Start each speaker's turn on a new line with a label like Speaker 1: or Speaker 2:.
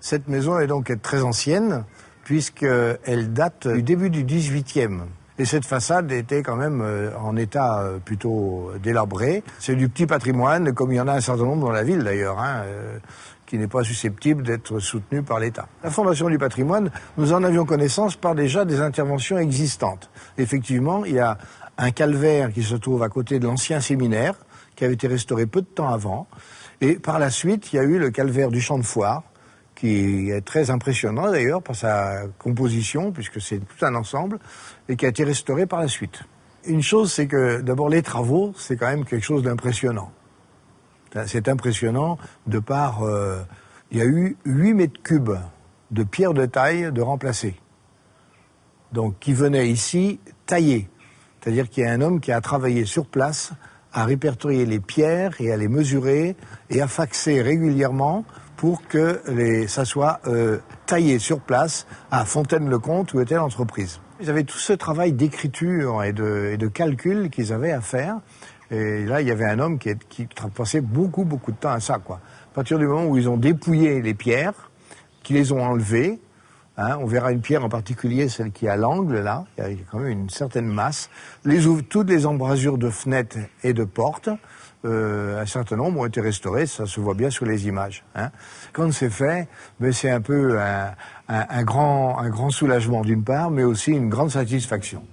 Speaker 1: Cette maison est donc très ancienne, puisqu'elle date du début du XVIIIe. Et cette façade était quand même en état plutôt délabré. C'est du petit patrimoine, comme il y en a un certain nombre dans la ville d'ailleurs, qui n'est pas susceptible d'être soutenu par l'État. La Fondation du patrimoine, nous en avions connaissance par déjà des interventions existantes. Effectivement, il y a un calvaire qui se trouve à côté de l'ancien séminaire, qui avait été restauré peu de temps avant. Et par la suite, il y a eu le calvaire du Champ de Foire, qui est très impressionnant d'ailleurs par sa composition, puisque c'est tout un ensemble, et qui a été restauré par la suite. Une chose, c'est que d'abord les travaux, c'est quand même quelque chose d'impressionnant. C'est impressionnant de par... il y a eu 8 mètres cubes de pierre de taille de remplacer. Donc qui venaient ici tailler. C'est-à-dire qu'il y a un homme qui a travaillé sur place à répertorier les pierres et à les mesurer et à faxer régulièrement pour que ça soit taillé sur place à Fontaine-le-Comte où était l'entreprise. Ils avaient tout ce travail d'écriture et de calcul qu'ils avaient à faire. Et là, il y avait un homme qui passait beaucoup de temps à ça, quoi. À partir du moment où ils ont dépouillé les pierres, qu'ils les ont enlevées, on verra une pierre en particulier, celle qui est à l'angle, là, il y a quand même une certaine masse. Toutes les embrasures de fenêtres et de portes, un certain nombre ont été restaurées, ça se voit bien sur les images. Quand c'est fait, c'est un peu un grand soulagement d'une part, mais aussi une grande satisfaction.